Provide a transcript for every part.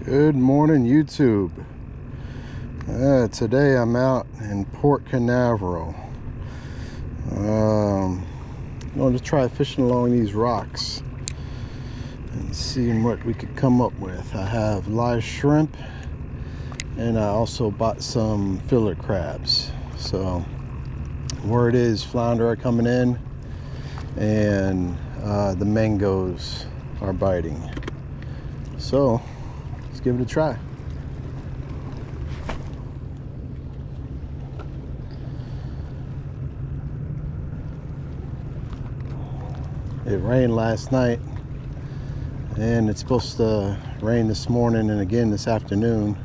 Good morning, YouTube. Today I'm out in Port Canaveral. I'm going to try fishing along these rocks and seeing what we could come up with. I have live shrimp and I also bought some filler crabs. So word is flounder are coming in and the mangoes are biting. So let's give it a try. It rained last night and it's supposed to rain this morning and again this afternoon,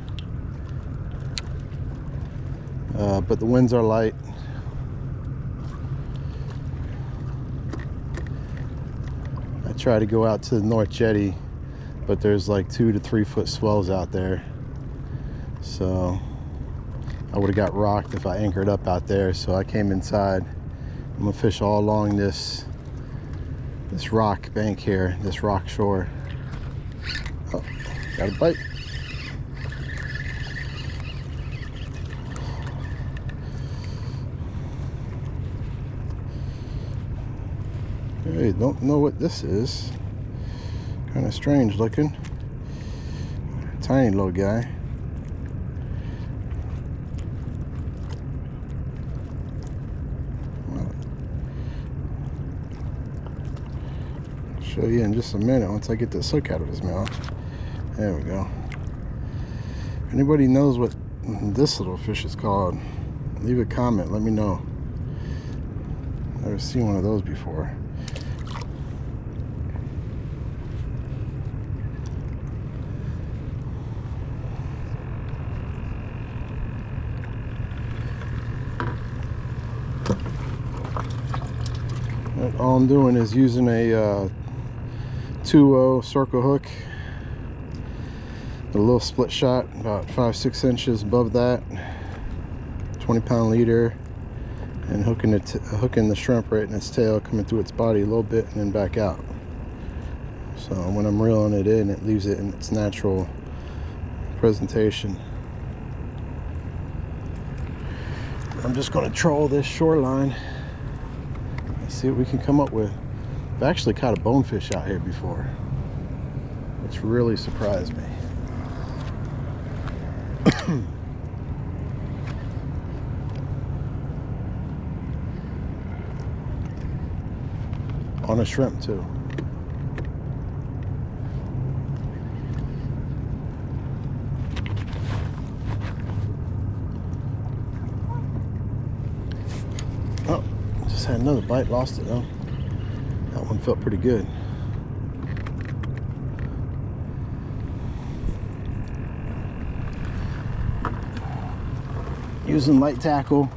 but the winds are light. I try to go out to the North Jetty, but there's like 2 to 3 foot swells out there, so I would have got rocked if I anchored up out there. So I came inside. I'm gonna fish all along this rock bank here, this rock shore. Oh, got a bite. Hey, don't know what this is. Kind of strange looking. Tiny little guy. I'll show you in just a minute once I get this hook out of his mouth. There we go. If anybody knows what this little fish is called, leave a comment, let me know. Never seen one of those before. All I'm doing is using a 2-0 circle hook, a little split shot about 5-6 inches above that, 20-pound leader, and hooking the shrimp right in its tail, coming through its body a little bit and then back out. So when I'm reeling it in, it leaves it in its natural presentation. I'm just going to troll this shoreline. See what we can come up with. I've actually caught a bonefish out here before, which really surprised me. On a shrimp too. Oh, just had another bite, lost it though. That one felt pretty good. Using light tackle.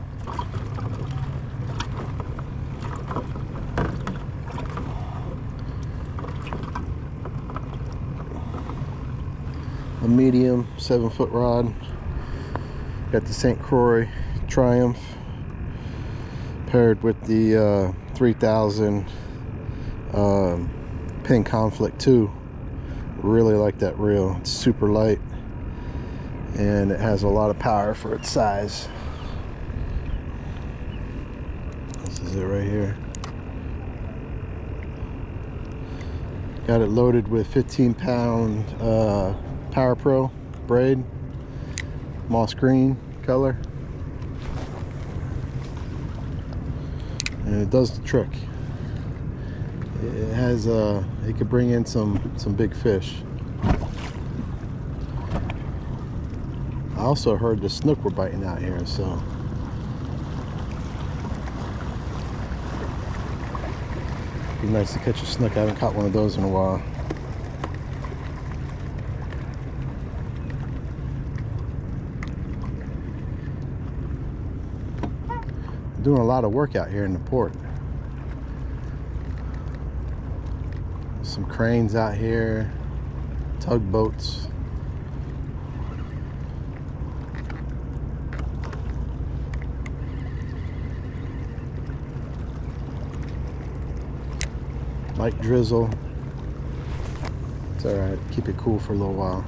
A medium 7-foot rod. Got the St. Croix Triumph paired with the 3000 Pin Conflict 2. Really like that reel. It's super light and it has a lot of power for its size. This is it right here. Got it loaded with 15-pound Power Pro braid, moss green color, and it does the trick. It has it could bring in some big fish. I also heard the snook were biting out here, so it'd be nice to catch a snook. I haven't caught one of those in a while. I'm doing a lot of work out here in the port. Some cranes out here, tugboats. Light drizzle. It's all right, keep it cool for a little while.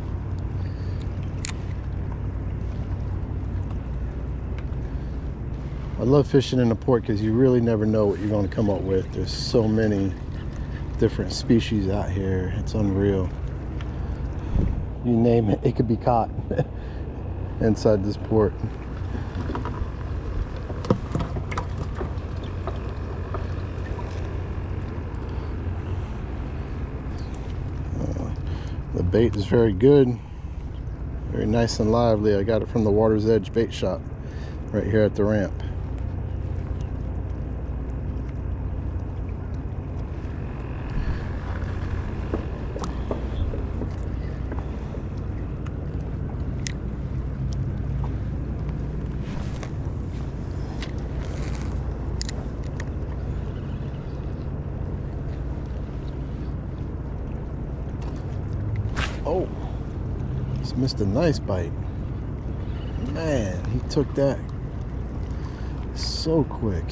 I love fishing in the port because you really never know what you're going to come up with. There's so many different species out here. It's unreal. You name it, it could be caught inside this port. The bait is very good, very nice and lively. I got it from the Water's Edge bait shop right here at the ramp. Oh, just missed a nice bite. Man, he took that so quick.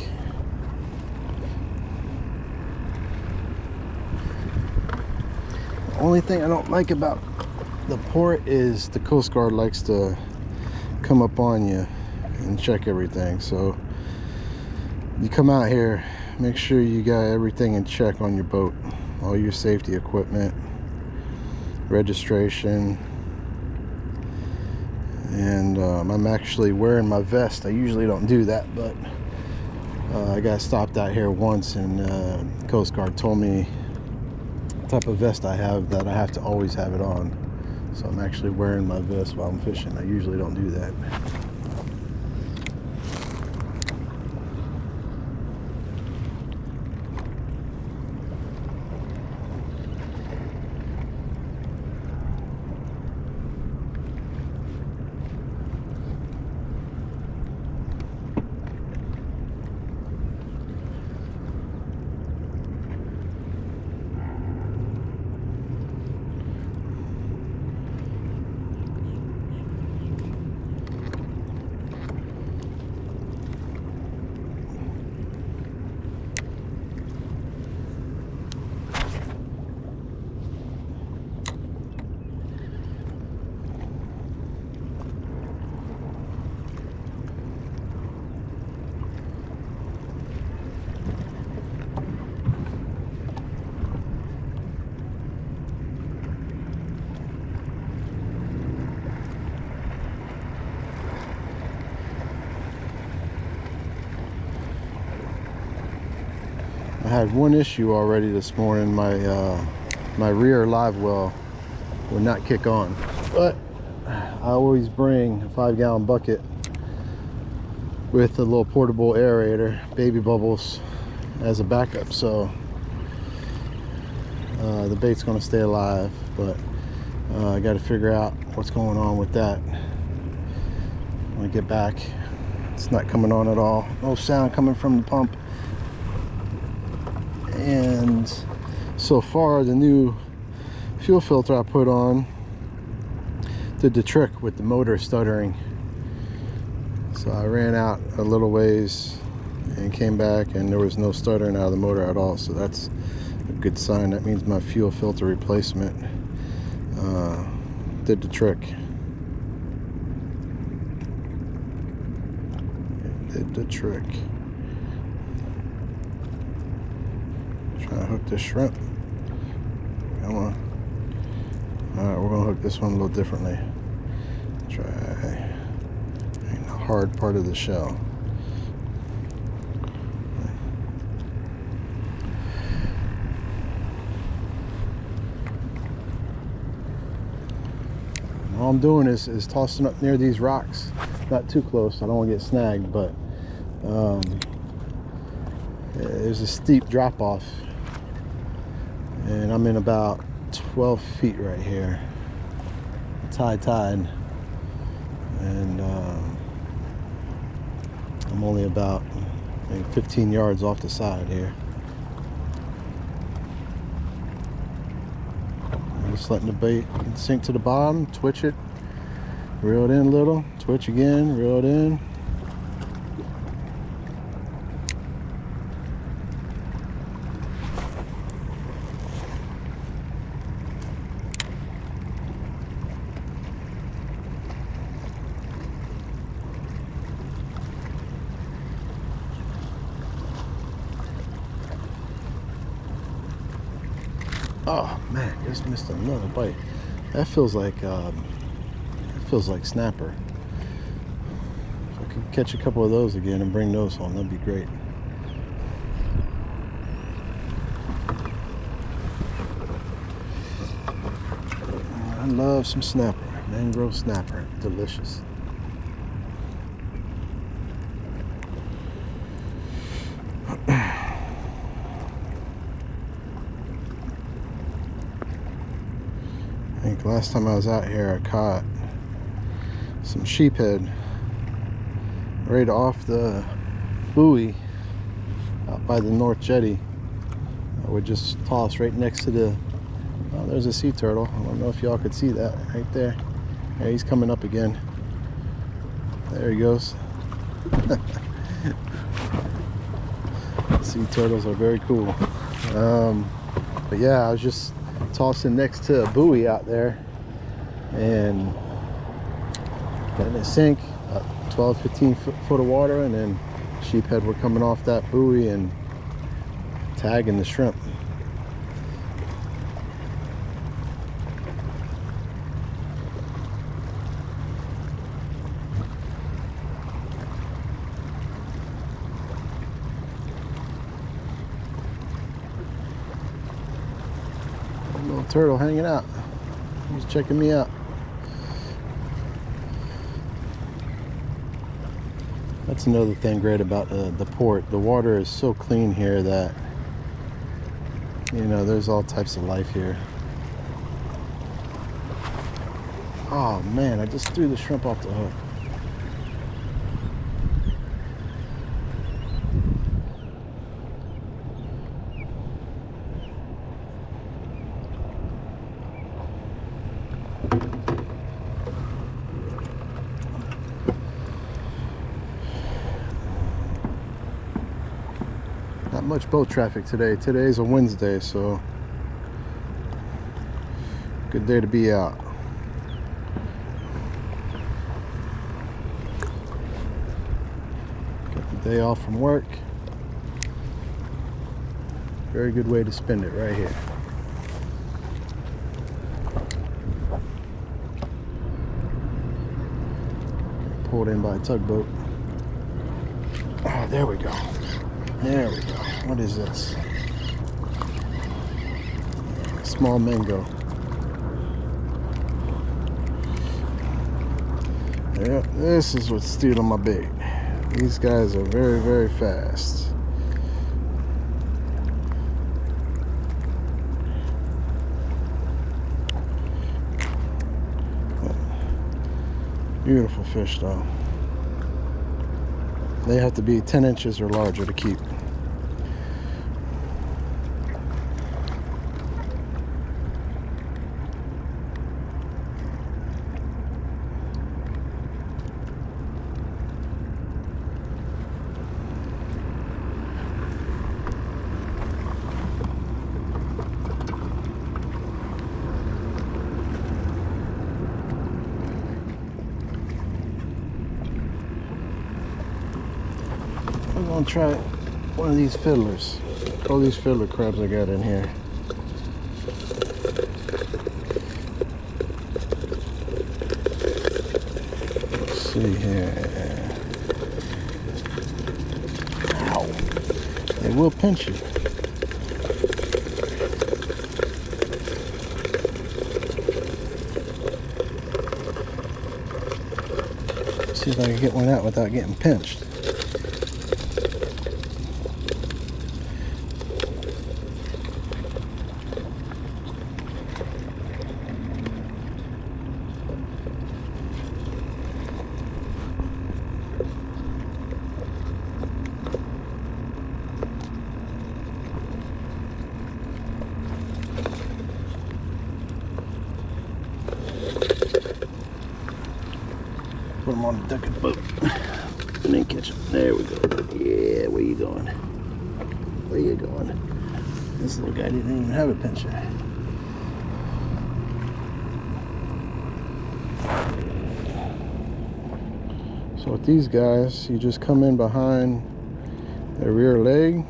The only thing I don't like about the port is the Coast Guard likes to come up on you and check everything. So you come out here, make sure you got everything in check on your boat, all your safety equipment, registration, and I'm actually wearing my vest. I usually don't do that, but I got stopped out here once, and Coast Guard told me the type of vest I have, that I have to always have it on. So I'm actually wearing my vest while I'm fishing. I usually don't do that. I had one issue already this morning. My rear live well would not kick on, but I always bring a 5-gallon bucket with a little portable aerator, Baby Bubbles, as a backup. So the bait's going to stay alive, but I got to figure out what's going on with that when I get back. It's not coming on at all. No sound coming from the pump. And so far, the new fuel filter I put on did the trick with the motor stuttering. So I ran out a little ways and came back, and there was no stuttering out of the motor at all. So that's a good sign. That means my fuel filter replacement did the trick. It did the trick. Trying to hook this shrimp. Come on. Alright, we're gonna hook this one a little differently. Try the hard part of the shell. All I'm doing is tossing up near these rocks. Not too close, I don't want to get snagged, but there's a steep drop off, and I'm in about 12 feet right here. It's high tide, and I'm only about maybe 15 yards off the side here. I'm just letting the bait sink to the bottom, twitch it, reel it in a little, twitch again, reel it in. Oh man, just missed another bite. That feels like snapper. If I could catch a couple of those again and bring those home, that'd be great. I love some snapper, mangrove snapper, delicious. I think last time I was out here, I caught some sheephead right off the buoy out by the North Jetty. I would just toss right next to the, oh, there's a sea turtle. I don't know if y'all could see that right there. Yeah, he's coming up again. There he goes. Sea turtles are very cool. But yeah, I was just tossing next to a buoy out there and letting it sink, 12-15 foot of water, and then sheephead were coming off that buoy and tagging the shrimp. Little turtle hanging out. He's checking me out. That's another thing great about the port. The water is so clean here that, you know, there's all types of life here. Oh man, I just threw the shrimp off the hook. Not much boat traffic today. Today's a Wednesday, so good day to be out. Got the day off from work. Very good way to spend it right here. Pulled in by a tugboat. Oh, there we go. There we go. What is this? Small mango. Yep, this is what's stealing my bait. These guys are very, very fast. Beautiful fish though. They have to be 10 inches or larger to keep. I'm gonna try one of these fiddlers. All these fiddler crabs I got in here. Let's see here. Ow. They will pinch you. Let's see if I can get one out without getting pinched. Put them on the deck of the boat and then catch them. There we go. Yeah, where you going? Where you going? This little guy didn't even have a pincher. So with these guys, you just come in behind their rear leg.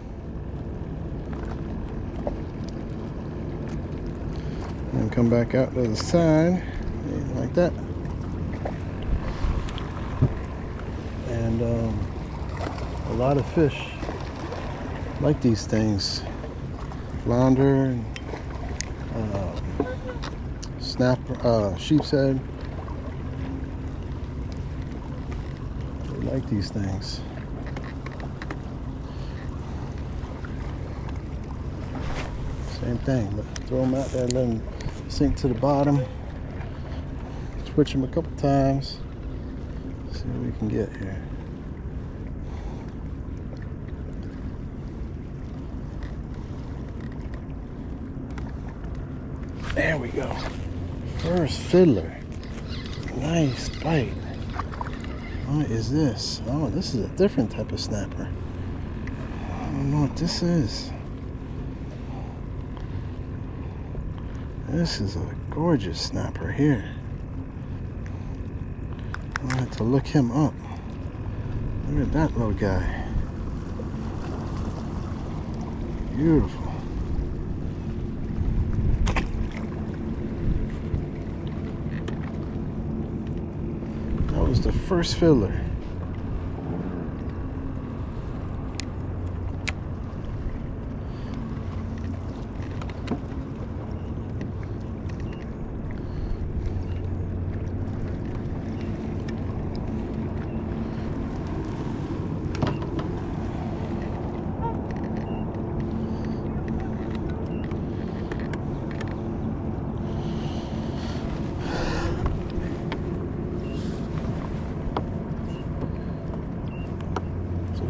and come back out to the side like that. And a lot of fish like these things. Flounder, snapper, sheep's head. They like these things. Same thing, but throw them out there, let them sink to the bottom. Switch them a couple times. See what we can get here. There we go. First fiddler. Nice bite. What is this? Oh, this is a different type of snapper. I don't know what this is. This is a gorgeous snapper here. I'll have to look him up. Look at that little guy. Beautiful. That was the first fiddler.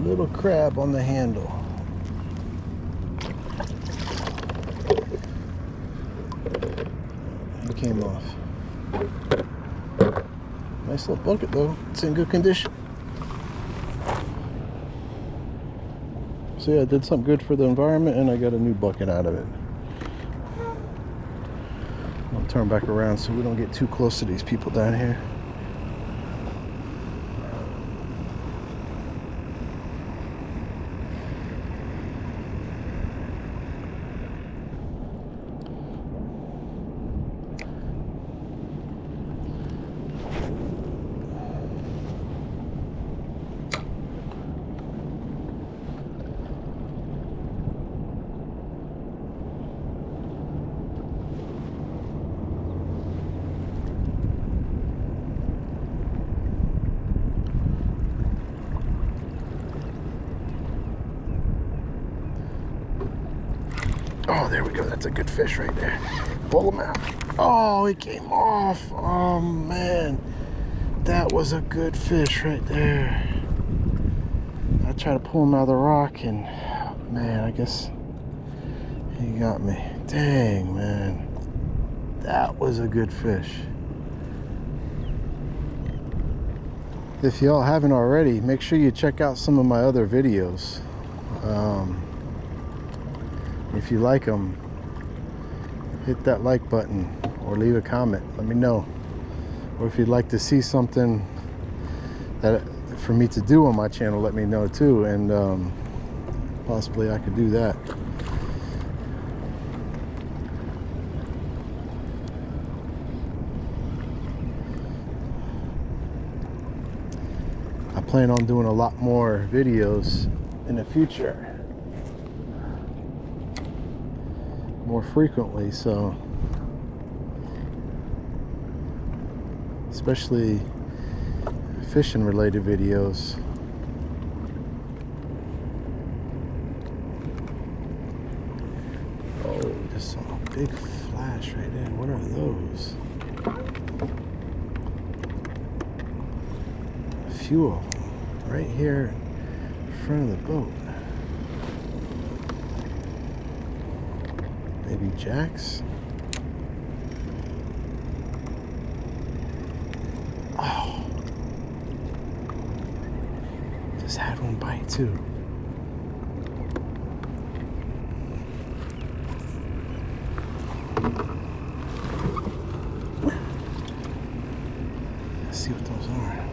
Little crab on the handle. It came off. Nice little bucket though. It's in good condition. So yeah, I did something good for the environment and I got a new bucket out of it. I'll turn back around so we don't get too close to these people down here. Oh, there we go. That's a good fish right there. Pull him out. Oh, he came off. Oh, man. That was a good fish right there. I tried to pull him out of the rock, and, man, I guess he got me. Dang, man. That was a good fish. If y'all haven't already, make sure you check out some of my other videos. If you like them, hit that like button or leave a comment. Let me know. Or if you'd like to see something that for me to do on my channel, let me know too, and possibly I could do that. I plan on doing a lot more videos in the future, more frequently, so especially fishing related videos. Oh, just saw a big flash right there. What are those? A few of them right here in front of the boat. Maybe jacks. Oh, just had one bite too. Let's see what those are.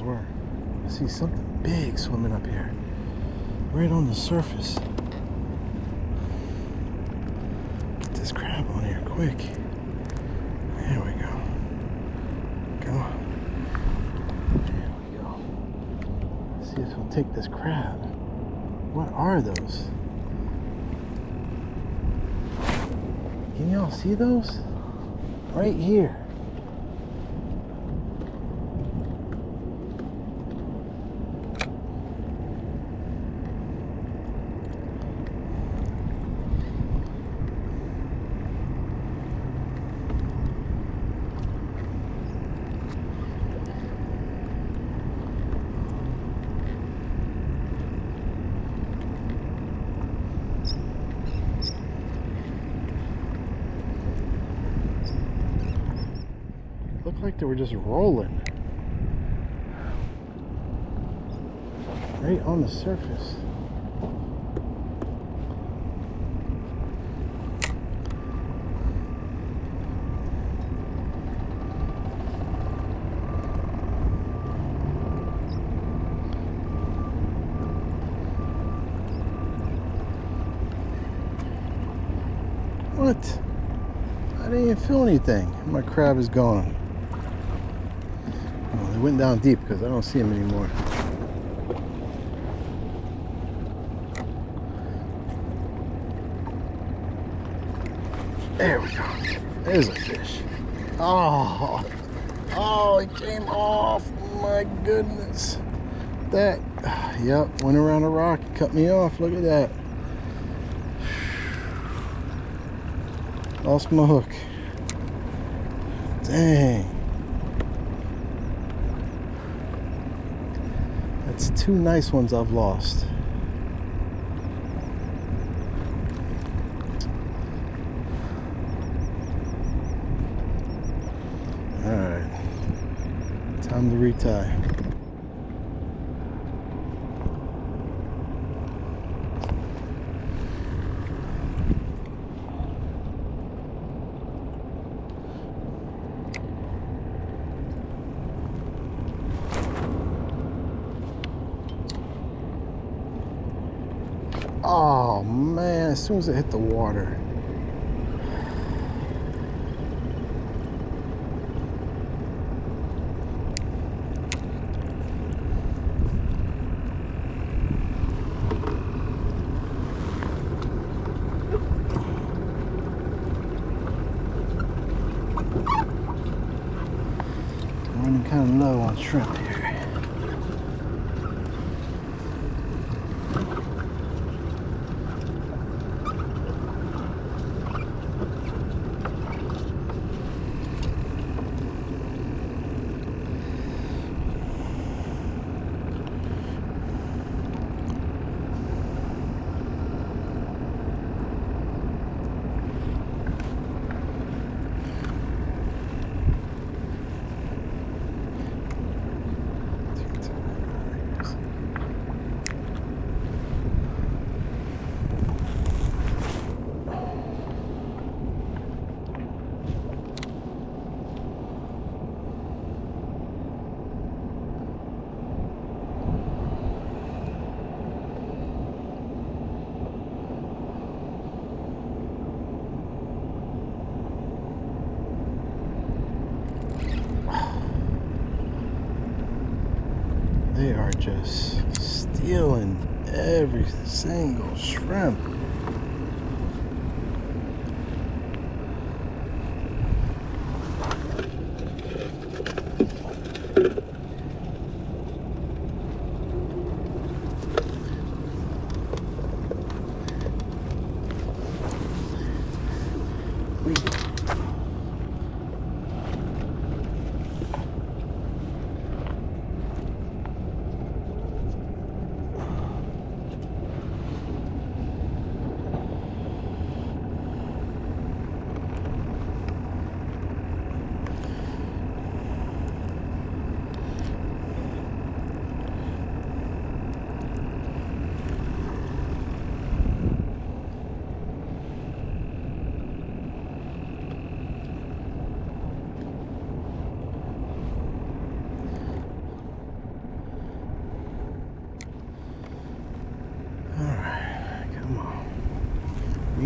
were. I see something big swimming up here. Right on the surface. Get this crab on here quick. There we go. Come on. There we go. Let's see if he'll take this crab. What are those? Can y'all see those? Right here. Looked like they were just rolling right on the surface. What? I didn't even feel anything. My crab is gone. Well, they went down deep because I don't see them anymore. There we go. There's a fish. Oh, it came off. My goodness. That, yep, went around a rock and cut me off. Look at that. Lost my hook. Dang. That's two nice ones I've lost. Alright. Time to retie. Oh man, as soon as it hit the water. I'm running kind of low on shrimp here. They are just stealing every single shrimp.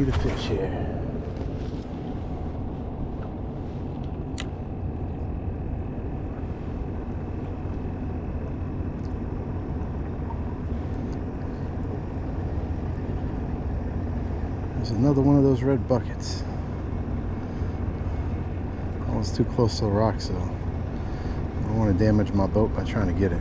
eat a fish here. There's another one of those red buckets. Almost too close to the rock, so I don't want to damage my boat by trying to get it.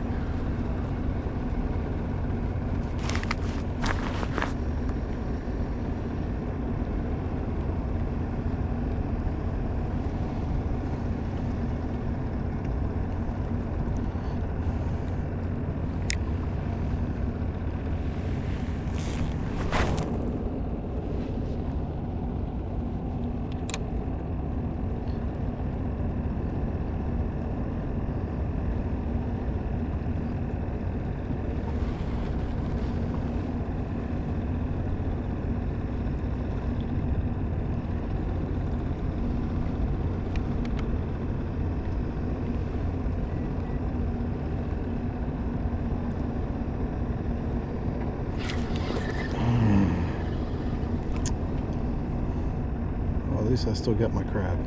Well, at least I still got my crab.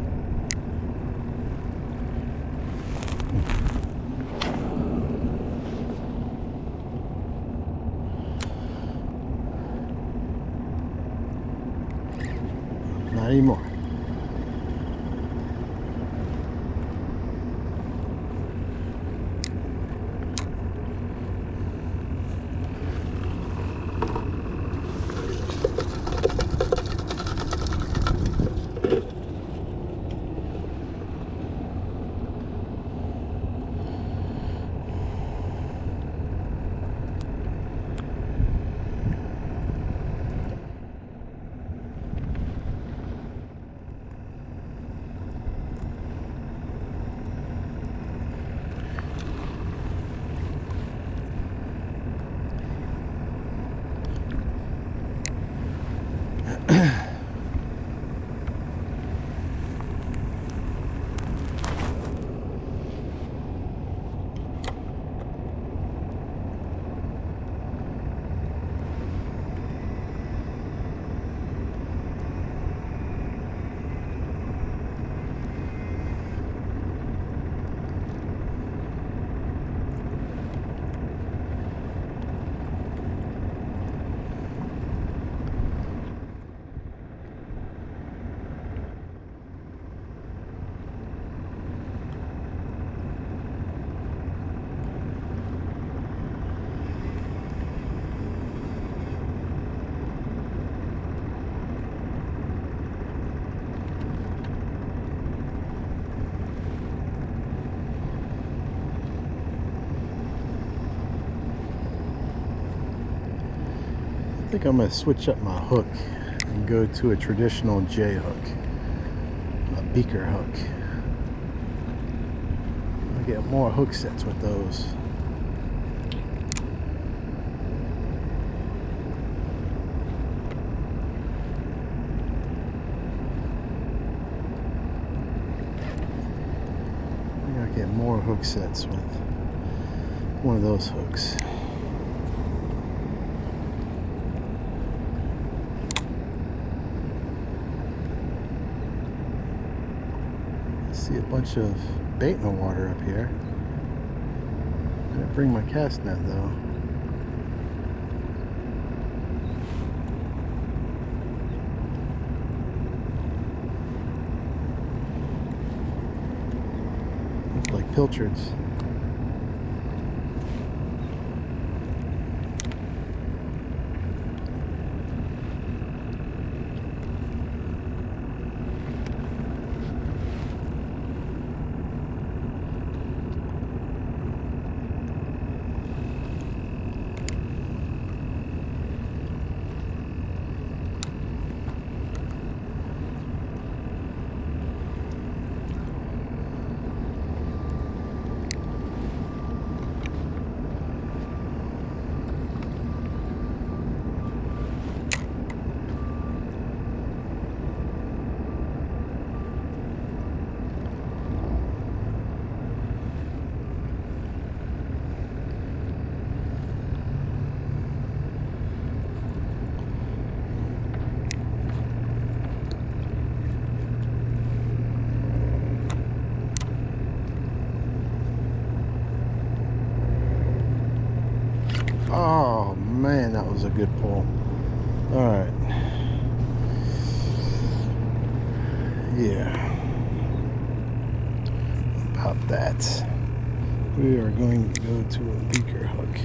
Not anymore. I think I'm going to switch up my hook and go to a traditional J hook, a beaker hook. I'll get more hook sets with those. I think I'll get more hook sets with one of those hooks. See a bunch of bait in the water up here. I didn't bring my cast net though. Look like pilchards. Oh man, that was a good pull. All right. Yeah. About that. We are going to go to a beaker hook.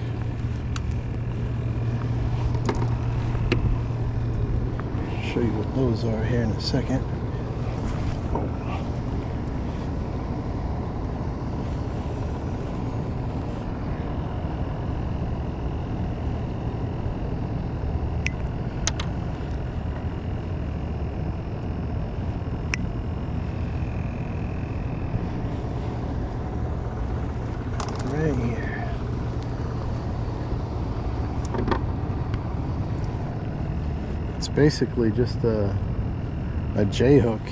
Show you what those are here in a second. Right here. It's basically just a J hook,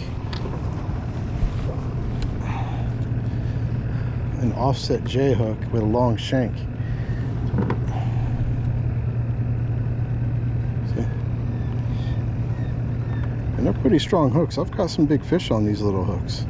an offset J hook with a long shank. See? And they're pretty strong hooks. I've got some big fish on these little hooks.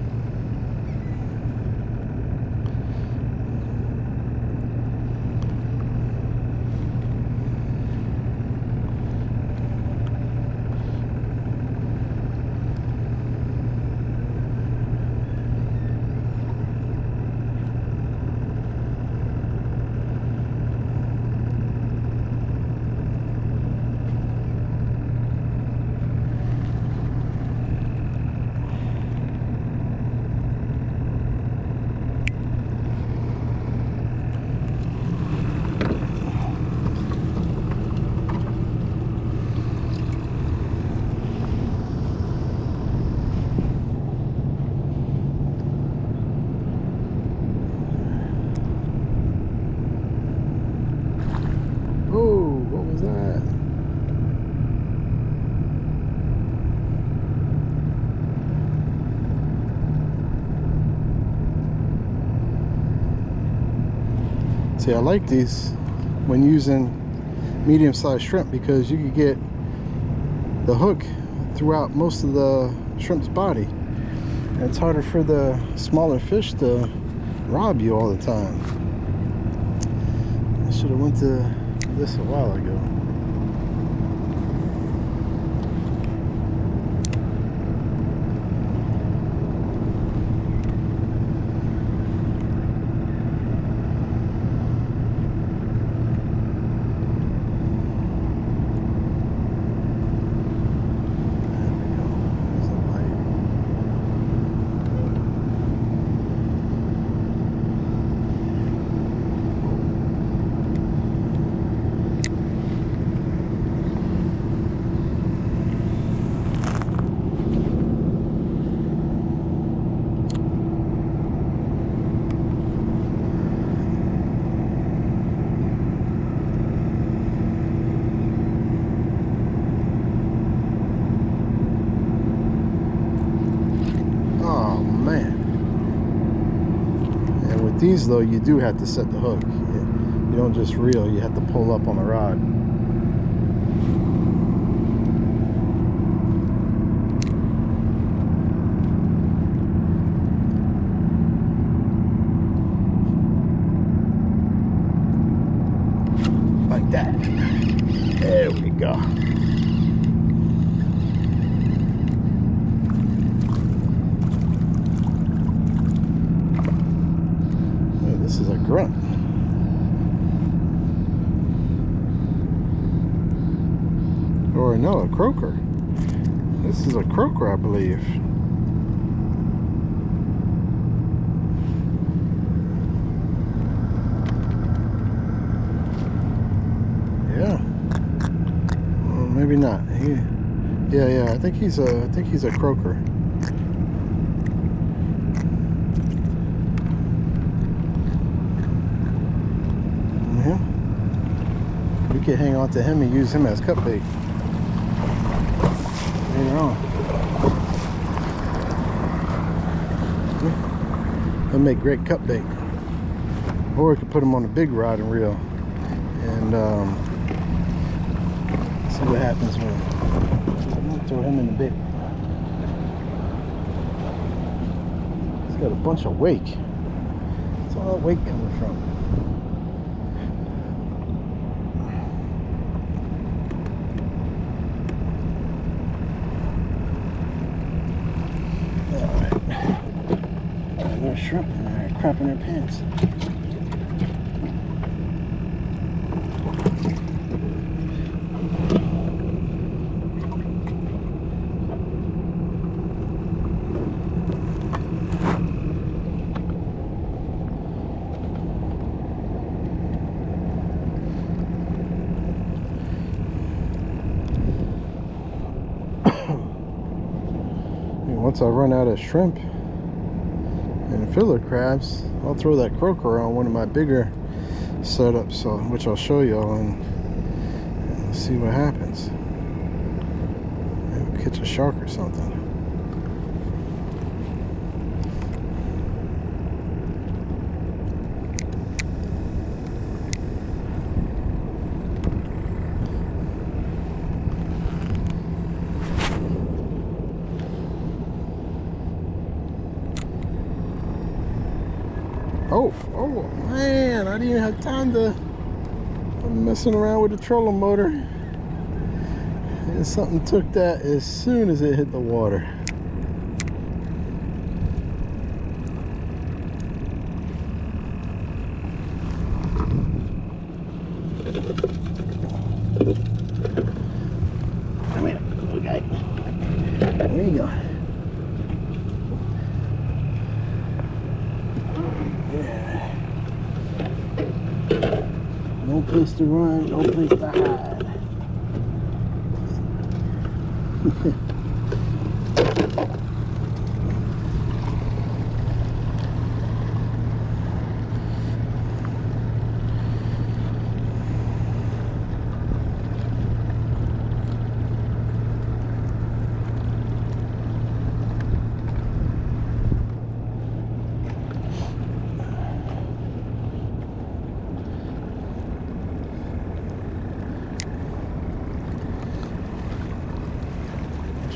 Oh, what was that? See, I like these when using medium-sized shrimp because you can get the hook throughout most of the shrimp's body. And it's harder for the smaller fish to rob you all the time. I should have went to this a while ago. These though, you do have to set the hook. You don't just reel, you have to pull up on the rod. Like that. There we go. This is a grunt. Or no, a croaker. This is a croaker, I believe. Yeah. Well, maybe not. Yeah. I think he's a croaker. We could hang on to him and use him as cut bait later on. He'll make great cut bait. Or we could put him on a big rod and reel and see what happens when I'm gonna throw him in the bait. He's got a bunch of wake. Where's all that wake coming from? of shrimp in there crapping their pants. Once I run out of shrimp and filler crabs, I'll throw that croaker on one of my bigger setups, so which I'll show y'all, and see what happens. Maybe catch a shark or something. Oh man, I didn't even have time to. I'm messing around with the trolling motor, and something took that as soon as it hit the water. Come here, okay. There you go. No place to run, no place to hide.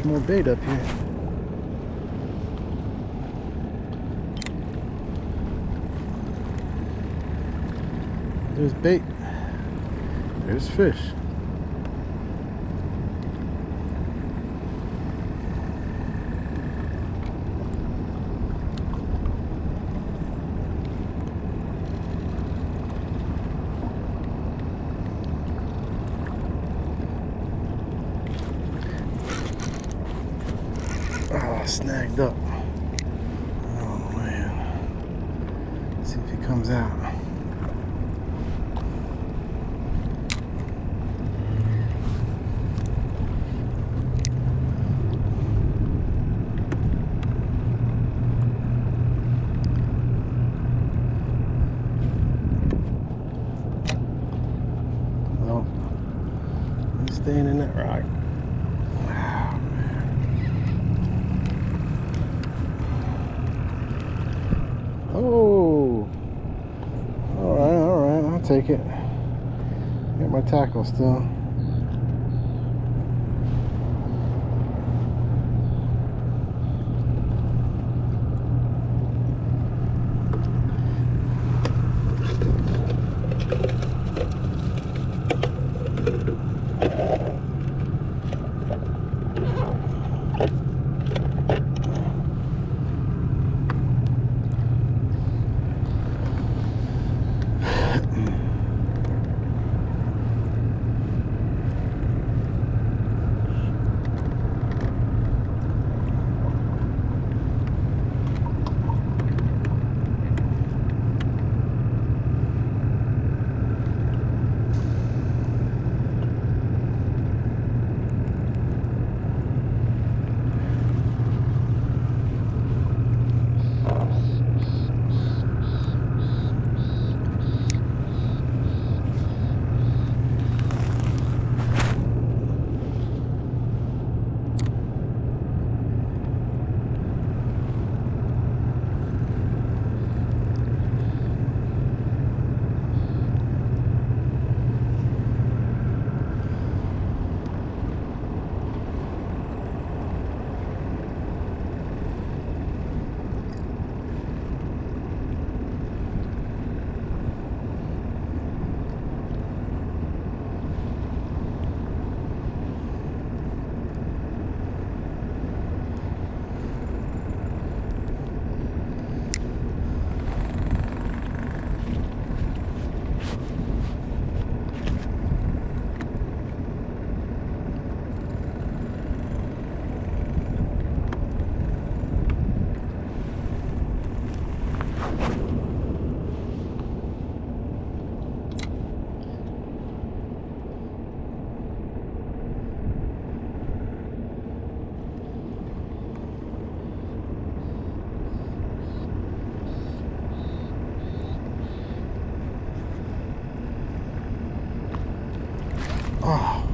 More bait up here. There's bait. There's fish. Snagged up. Oh man. Let's see if he comes out. No. He's staying in that rock. Oh, all right, I'll take it. Got my tackle still. Oh.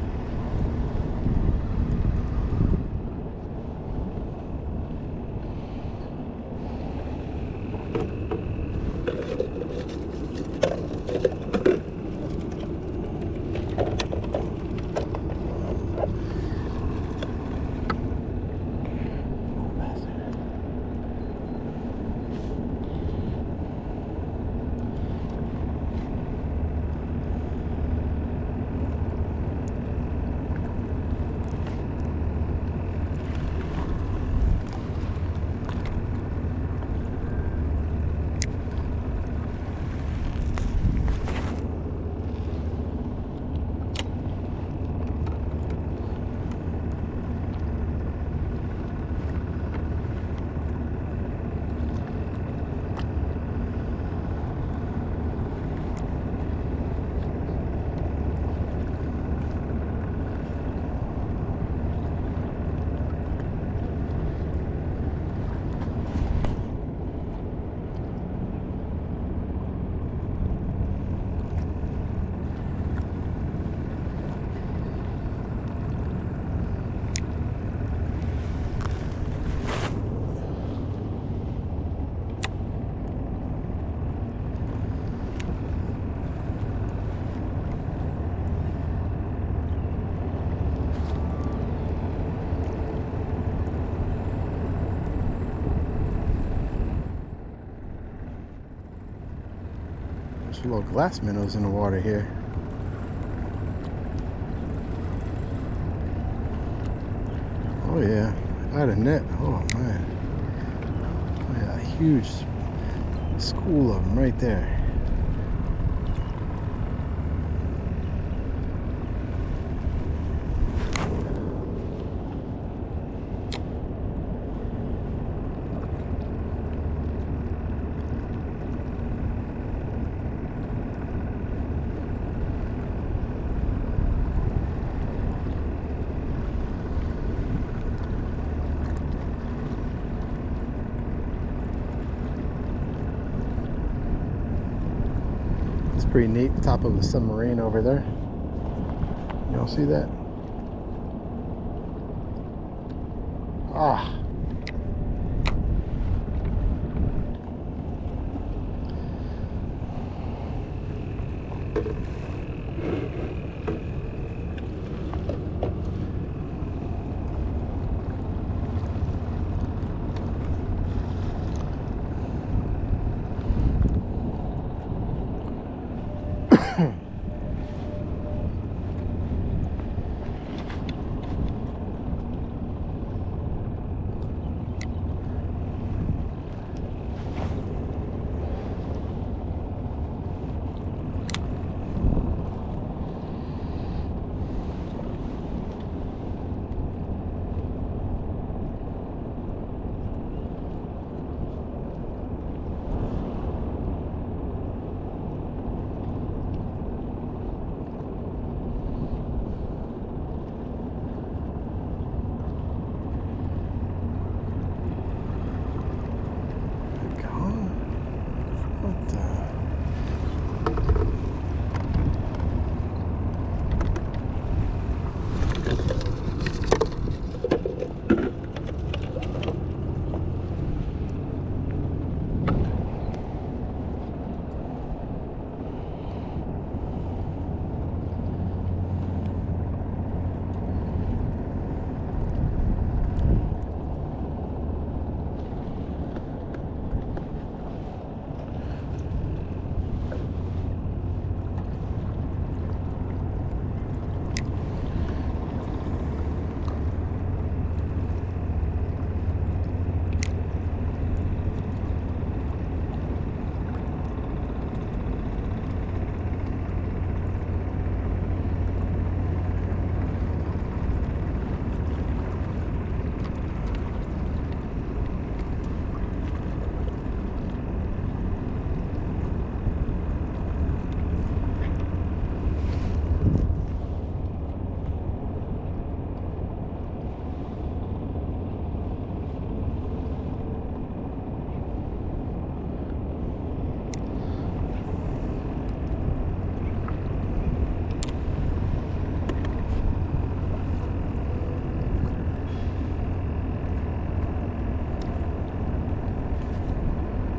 There's little glass minnows in the water here. Oh yeah, I got a net. Oh man, I got a huge school of them right there. Pretty neat, top of a submarine over there. Y'all see that? Ah.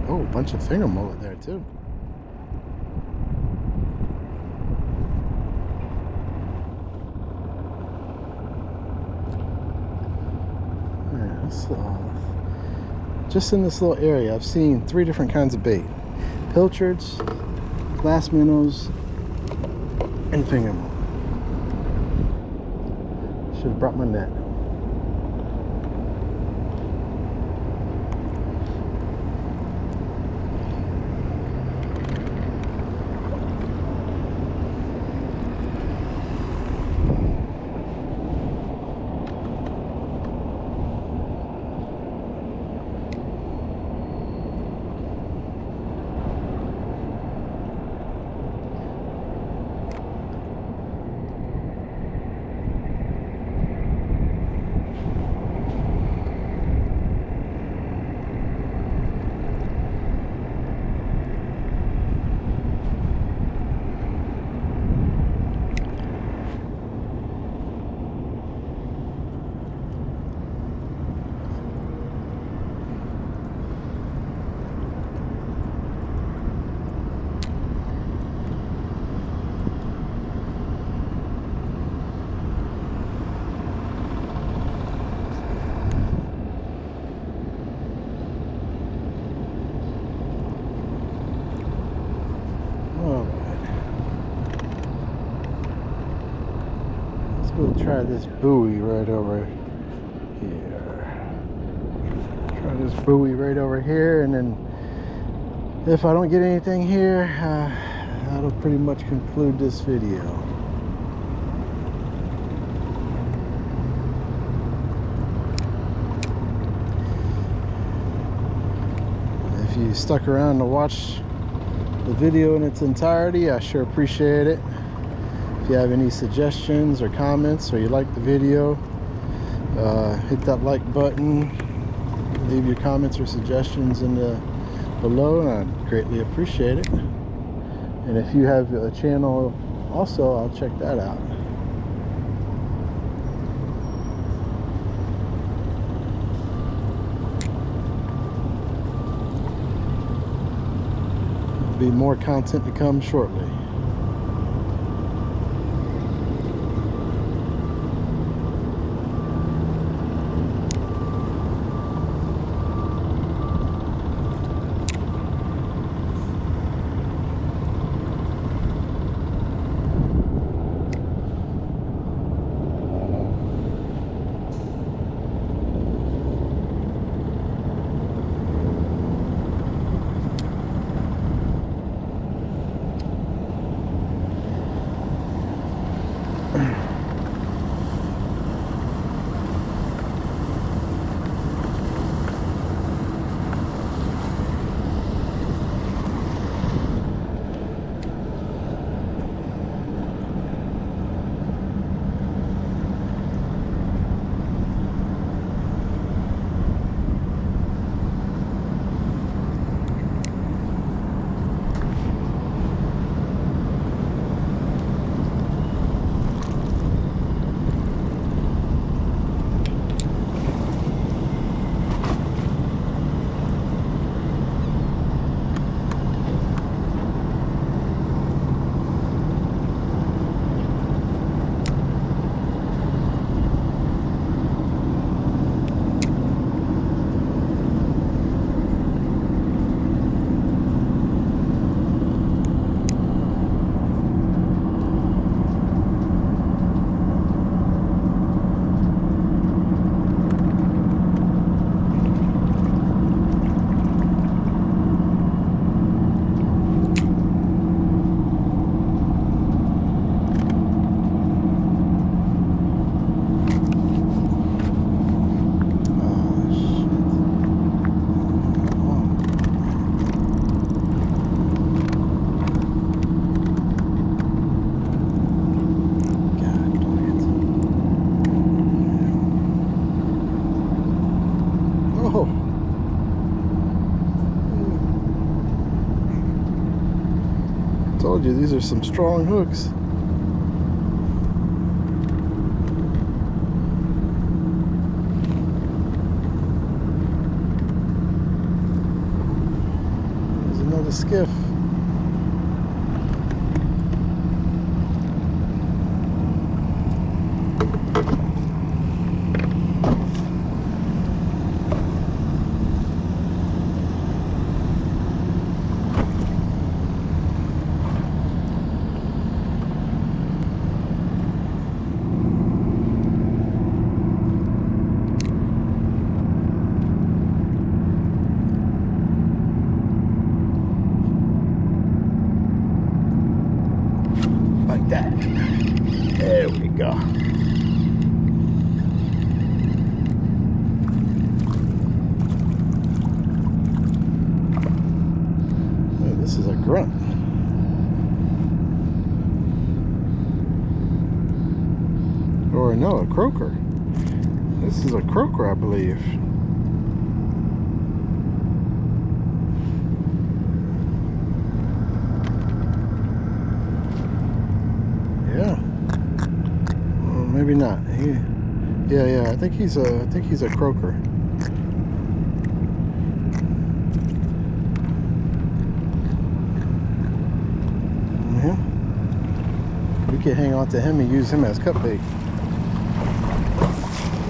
Oh, a bunch of finger mullet there too. Yeah, so just in this little area, I've seen 3 different kinds of bait: pilchards, glass minnows, and finger mullet. Should have brought my net. We'll try this buoy right over here. Try this buoy right over here, and then if I don't get anything here, that'll pretty much conclude this video. If you stuck around to watch the video in its entirety, I sure appreciate it. If you have any suggestions or comments, or you like the video, hit that like button, leave your comments or suggestions in the below, and I'd greatly appreciate it. And if you have a channel also, I'll check that out. There'll be more content to come shortly. Told you, these are some strong hooks. another skiff. Like that. There we go. Oh, this is a grunt. Or no, a croaker. This is a croaker, I believe. Yeah. Well, maybe not. Yeah. I think he's a croaker. Yeah. We could hang on to him and use him as cut bait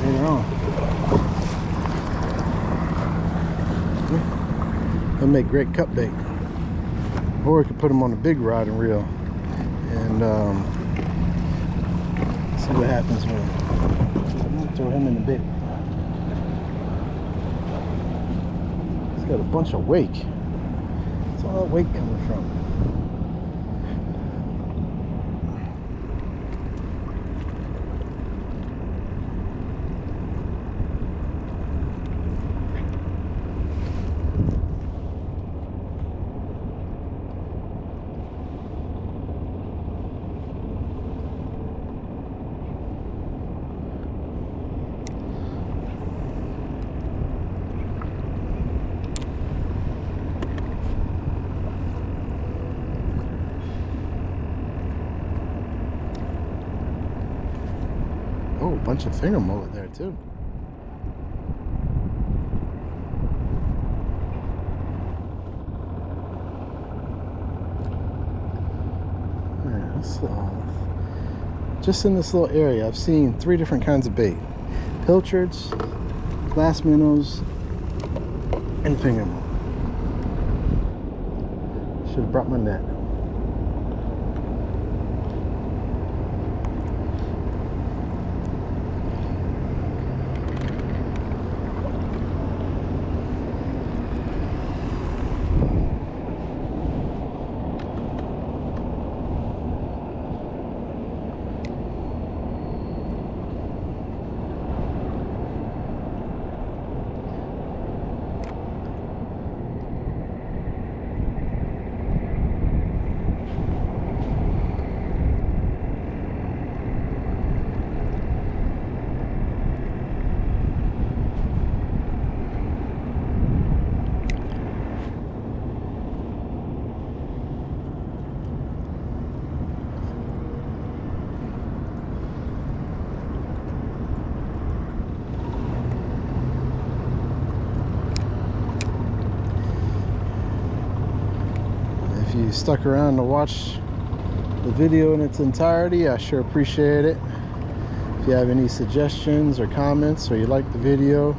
later on. He'll make great cut bait. Or we could put him on a big rod and reel and see what happens with him. I'm gonna throw him in the bait. He's got a bunch of wake. Where's all that wake coming from? Oh, a bunch of finger mullet there too. Yeah, so just in this little area, I've seen 3 different kinds of bait: pilchards, glass minnows, and finger mullet. Should have brought my net. If you stuck around to watch the video in its entirety, I sure appreciate it. If you have any suggestions or comments, or you like the video,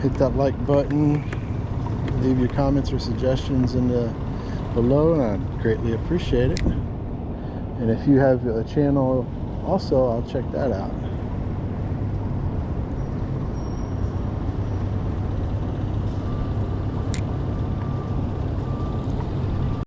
hit that like button, leave your comments or suggestions in the below, and I'd greatly appreciate it. And if you have a channel also, I'll check that out.